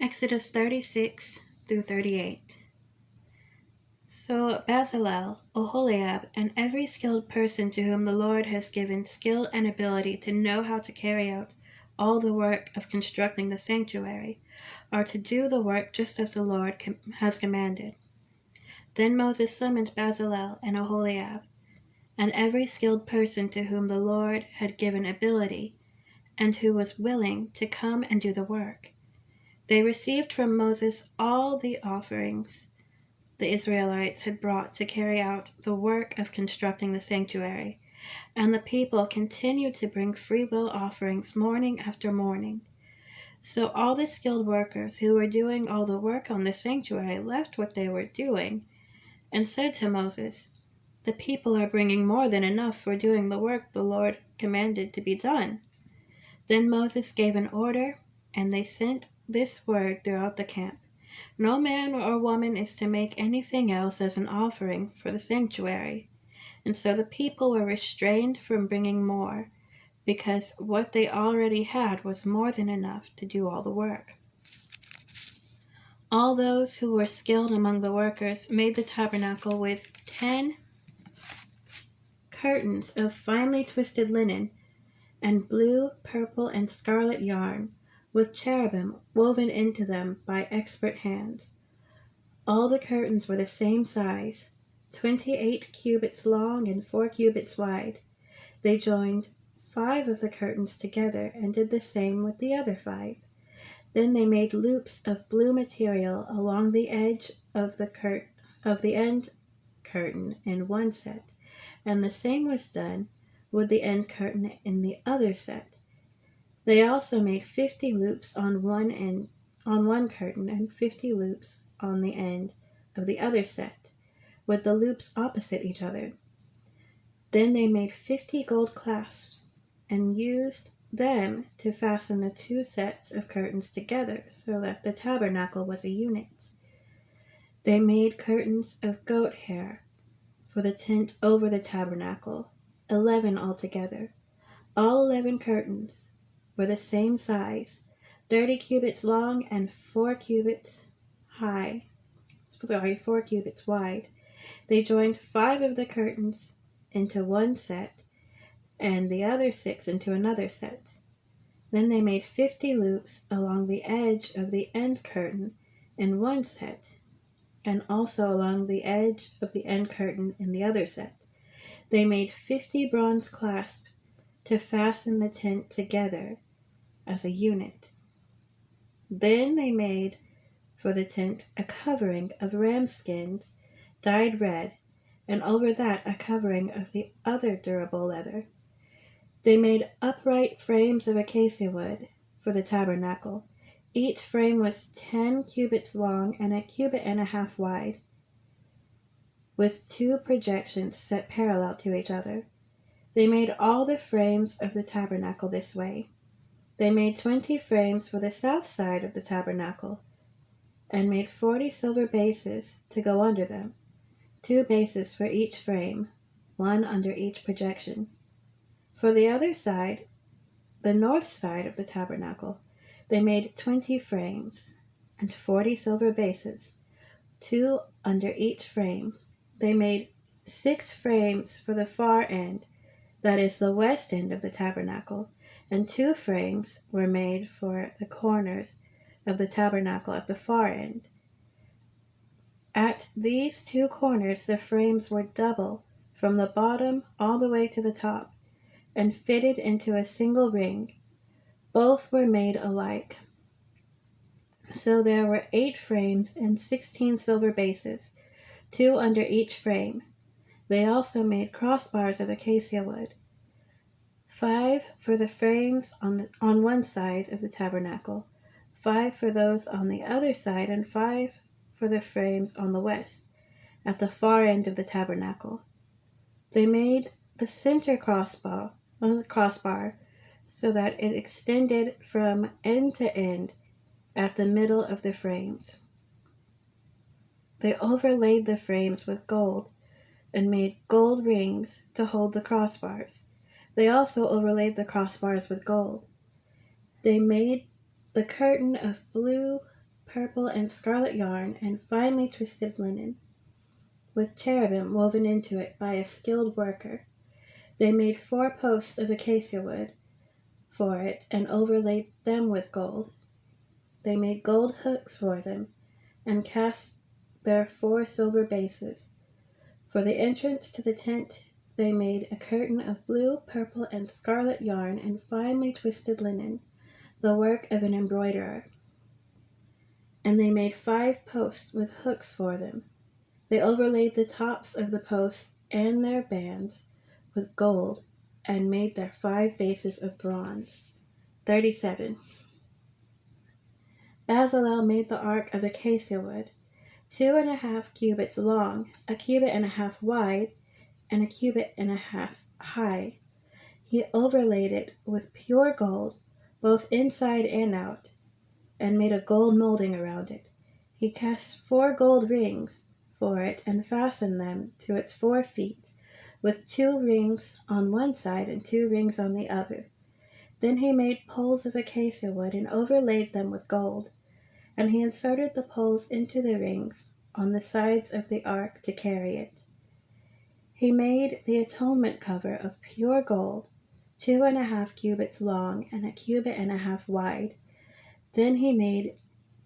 Exodus 36 through 38. So Bezalel, Oholiab, and every skilled person to whom the Lord has given skill and ability to know how to carry out all the work of constructing the sanctuary, are to do the work just as the Lord has commanded. Then Moses summoned Bezalel and Oholiab, and every skilled person to whom the Lord had given ability, and who was willing to come and do the work. They received from Moses all the offerings the Israelites had brought to carry out the work of constructing the sanctuary, and the people continued to bring freewill offerings morning after morning. So all the skilled workers who were doing all the work on the sanctuary left what they were doing and said to Moses, "The people are bringing more than enough for doing the work the Lord commanded to be done." Then Moses gave an order, and they sent this word throughout the camp: "No man or woman is to make anything else as an offering for the sanctuary." And so the people were restrained from bringing more, because what they already had was more than enough to do all the work. All those who were skilled among the workers made the tabernacle with 10 curtains of finely twisted linen and blue, purple, and scarlet yarn, with cherubim woven into them by expert hands. All the curtains were the same size, 28 cubits long and 4 cubits wide. They joined 5 of the curtains together and did the same with the other 5. Then they made loops of blue material along the edge of the end curtain in one set, and the same was done with the end curtain in the other set. They also made 50 loops on one curtain and 50 loops on the end of the other set, with the loops opposite each other. Then they made 50 gold clasps and used them to fasten the 2 sets of curtains together so that the tabernacle was a unit. They made curtains of goat hair for the tent over the tabernacle, 11 altogether. All 11 curtains were the same size, 30 cubits long and 4 cubits wide. They joined 5 of the curtains into one set, and the other 6 into another set. Then they made 50 loops along the edge of the end curtain in one set, and also along the edge of the end curtain in the other set. They made 50 bronze clasps to fasten the tent together as a unit. Then they made for the tent a covering of ram skins dyed red, and over that a covering of the other durable leather. They made upright frames of acacia wood for the tabernacle. Each frame was 10 cubits long and a cubit and a half wide, with 2 projections set parallel to each other. They made all the frames of the tabernacle this way. They made 20 frames for the south side of the tabernacle, and made 40 silver bases to go under them, 2 bases for each frame, 1 under each projection. For the other side, the north side of the tabernacle, they made 20 frames and 40 silver bases, 2 under each frame. They made 6 frames for the far end, that is the west end of the tabernacle, and 2 frames were made for the corners of the tabernacle at the far end. At these 2 corners the frames were double from the bottom all the way to the top, and fitted into a single ring. Both were made alike. So there were 8 frames and 16 silver bases, 2 under each frame. They also made crossbars of acacia wood, 5 for the frames on one side of the tabernacle, 5 for those on the other side, and 5 for the frames on the west, at the far end of the tabernacle. They made the center crossbar so that it extended from end to end at the middle of the frames. They overlaid the frames with gold and made gold rings to hold the crossbars. They also overlaid the crossbars with gold. They made the curtain of blue purple, and scarlet yarn and finely twisted linen, with cherubim woven into it by a skilled worker. They made 4 posts of acacia wood for it and overlaid them with gold. They made gold hooks for them and cast their 4 silver bases. For the entrance to the tent they made a curtain of blue, purple, and scarlet yarn and finely twisted linen, the work of an embroiderer. And they made 5 posts with hooks for them. They overlaid the tops of the posts and their bands with gold and made their 5 bases of bronze. 37. Bezalel made the ark of acacia wood, 2.5 cubits long, 1.5 cubits wide, and 1.5 cubits high. He overlaid it with pure gold, both inside and out, and made a gold molding around it. He cast 4 gold rings for it and fastened them to its 4 feet, with 2 rings on one side and 2 rings on the other. Then he made poles of acacia wood and overlaid them with gold, and he inserted the poles into the rings on the sides of the ark to carry it. He made the atonement cover of pure gold, 2.5 cubits long and 1.5 cubits wide. Then he made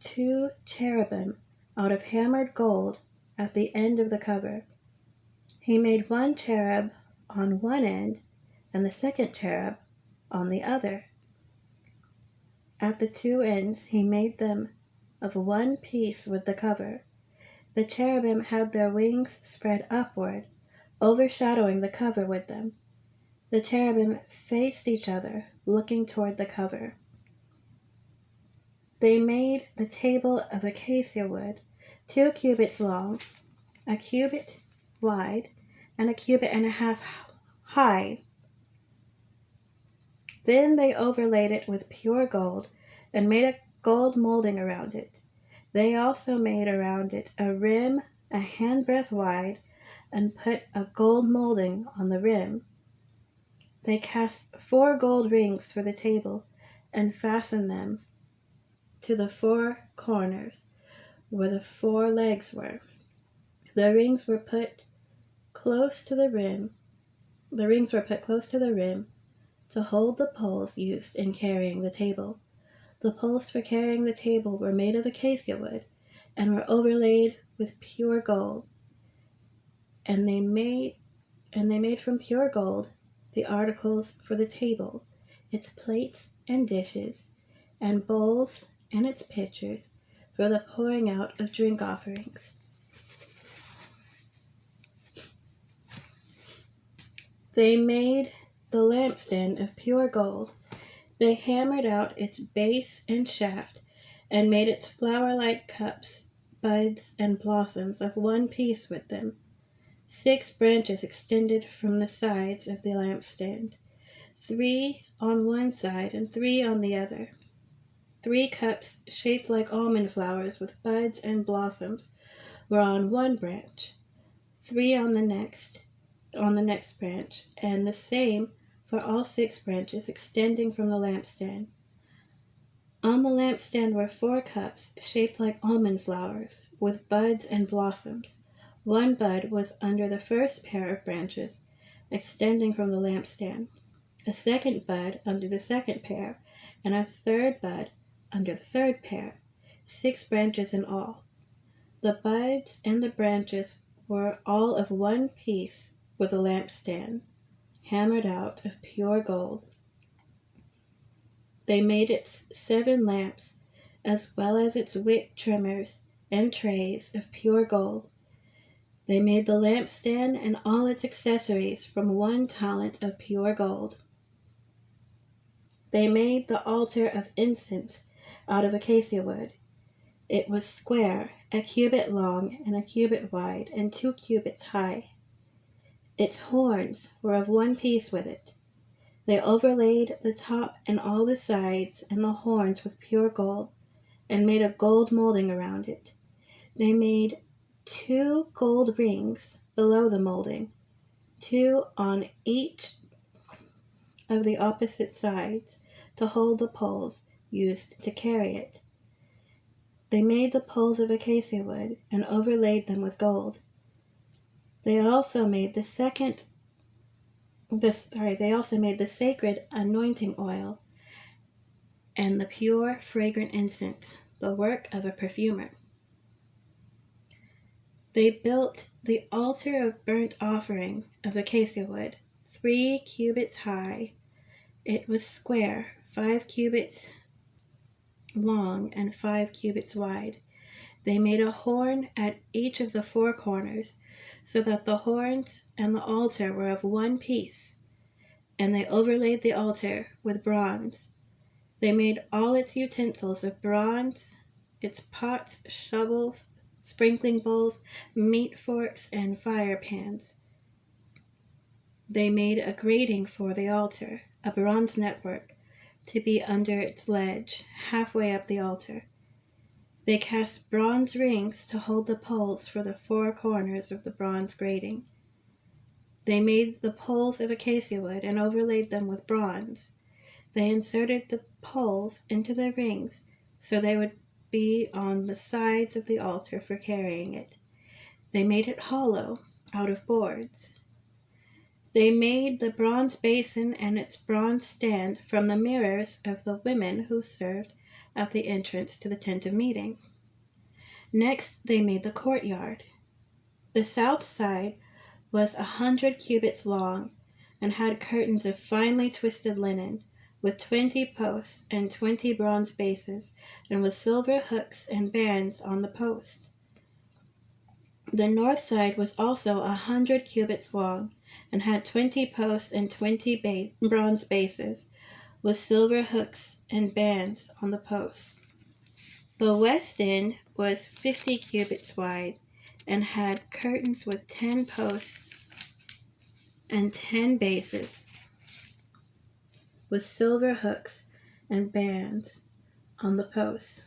2 cherubim out of hammered gold at the end of the cover. He made 1 cherub on one end and the second cherub on the other. At the 2 ends he made them of one piece with the cover. The cherubim had their wings spread upward, overshadowing the cover with them. The cherubim faced each other, looking toward the cover. They made the table of acacia wood, 2 cubits long, 1 cubit wide, and 1.5 cubits high. Then they overlaid it with pure gold and made a gold molding around it. They also made around it a rim 1 handbreadth wide and put a gold molding on the rim. They cast 4 gold rings for the table and fastened them to the 4 corners where the 4 legs were. The rings were put close to the rim. The rings were put close to the rim to hold the poles used in carrying the table. The poles for carrying the table were made of acacia wood and were overlaid with pure gold. And they made from pure gold the articles for the table, its plates and dishes, and bowls and its pitchers for the pouring out of drink offerings. They made the lampstand of pure gold. They hammered out its base and shaft and made its flower-like cups, buds, and blossoms of one piece with them. 6 branches extended from the sides of the lampstand, 3 on one side and 3 on the other. 3 cups shaped like almond flowers with buds and blossoms were on one branch, 3 on the next branch, and the same for all 6 branches extending from the lampstand. On the lampstand were 4 cups shaped like almond flowers with buds and blossoms. 1 bud was under the first pair of branches extending from the lampstand, a 2nd bud under the 2nd pair, and a 3rd bud under the 3rd pair, 6 branches in all. The buds and the branches were all of one piece with the lampstand, hammered out of pure gold. They made its 7 lamps, as well as its wick trimmers and trays of pure gold. They made the lampstand and all its accessories from 1 talent of pure gold. They made the altar of incense out of acacia wood. It was square, 1 cubit long and 1 cubit wide, and 2 cubits high. Its horns were of one piece with it. They overlaid the top and all the sides and the horns with pure gold, and made a gold molding around it. They made 2 gold rings below the molding, 2 on each of the opposite sides, to hold the poles used to carry it. They made the poles of acacia wood and overlaid them with gold. They also made the sacred anointing oil and the pure, fragrant incense, the work of a perfumer. They built the altar of burnt offering of acacia wood, 3 cubits high. It was square, 5 cubits long and 5 cubits wide. They made a horn at each of the 4 corners, so that the horns and the altar were of one piece, and they overlaid the altar with bronze. They made all its utensils of bronze, its pots, shovels, sprinkling bowls, meat forks, and fire pans. They made a grating for the altar, a bronze network, to be under its ledge, halfway up the altar. They cast bronze rings to hold the poles for the 4 corners of the bronze grating. They made the poles of acacia wood and overlaid them with bronze. They inserted the poles into the rings so they would be on the sides of the altar for carrying it. They made it hollow out of boards. They made the bronze basin and its bronze stand from the mirrors of the women who served at the entrance to the tent of meeting. Next, they made the courtyard. The south side was 100 cubits long and had curtains of finely twisted linen, with 20 posts and 20 bronze bases, and with silver hooks and bands on the posts. The north side was also 100 cubits long, and had 20 posts and 20 bronze bases, with silver hooks and bands on the posts. The west end was 50 cubits wide, and had curtains with 10 posts and 10 bases, with silver hooks and bands on the posts.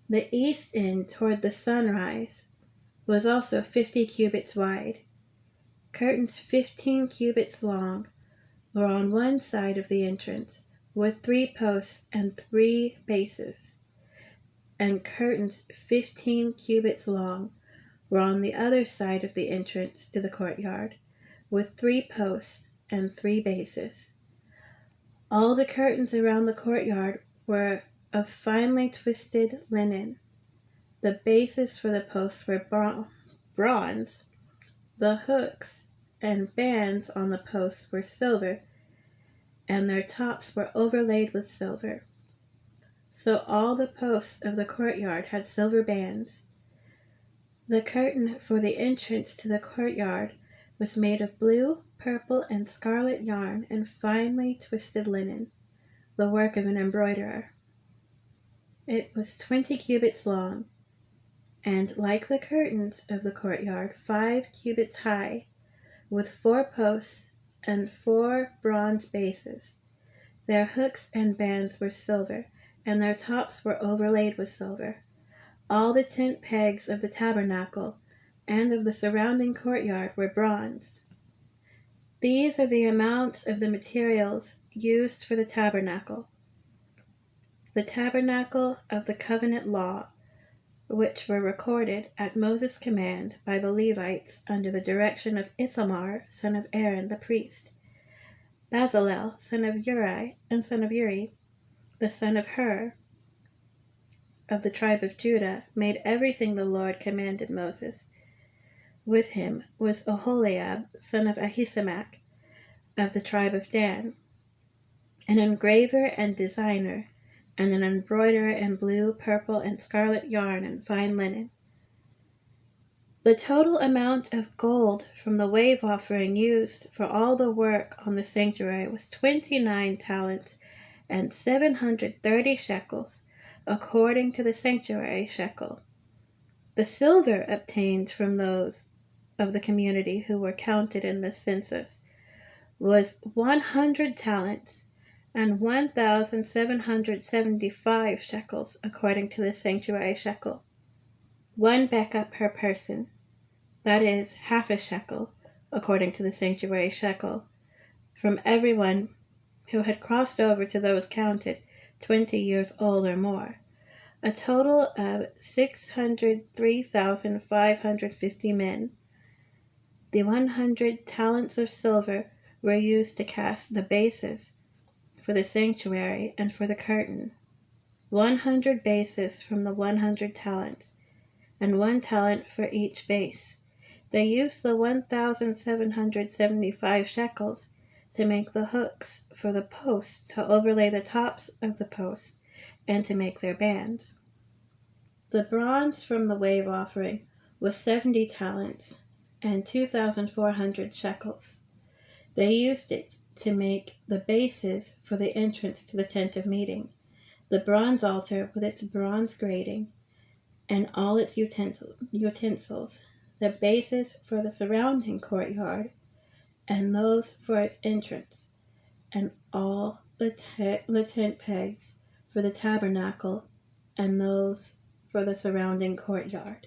The east end toward the sunrise was also 50 cubits wide. Curtains 15 cubits long were on one side of the entrance, with 3 posts and 3 bases, and curtains 15 cubits long were on the other side of the entrance to the courtyard, with 3 posts and 3 bases. All the curtains around the courtyard were of finely twisted linen. The bases for the posts were bronze. The hooks and bands on the posts were silver, and their tops were overlaid with silver. So all the posts of the courtyard had silver bands. The curtain for the entrance to the courtyard was made of blue, purple, and scarlet yarn and finely twisted linen, the work of an embroiderer. It was 20 cubits long, and like the curtains of the courtyard, 5 cubits high, with 4 posts and 4 bronze bases. Their hooks and bands were silver, and their tops were overlaid with silver. All the tent pegs of the tabernacle and of the surrounding courtyard were bronze. These are the amounts of the materials used for the tabernacle of the covenant law, which were recorded at Moses' command by the Levites under the direction of Ithamar, son of Aaron the priest. Bezalel, son of Uri, the son of Hur, of the tribe of Judah, made everything the Lord commanded Moses. With him was Oholiab, son of Ahisamach, of the tribe of Dan, an engraver and designer, and an embroiderer in blue, purple, and scarlet yarn and fine linen. The total amount of gold from the wave offering used for all the work on the sanctuary was 29 talents and 730 shekels, according to the sanctuary shekel. The silver obtained from those of the community who were counted in the census was 100 talents and 1,775 shekels, according to the sanctuary shekel. 1 beka per person, that is, half a shekel, according to the sanctuary shekel, from everyone who had crossed over to those counted 20 years old or more. a total of 603,550 men. The 100 talents of silver were used to cast the bases for the sanctuary and for the curtain. 100 bases from the 100 talents, and 1 talent for each base. They used the 1,775 shekels to make the hooks for the posts, to overlay the tops of the posts, and to make their bands. The bronze from the wave offering was 70 talents and 2,400 shekels. They used it to make the bases for the entrance to the tent of meeting, the bronze altar with its bronze grating and all its utensils, the bases for the surrounding courtyard, and those for its entrance, and all the tent pegs for the tabernacle, and those for the surrounding courtyard.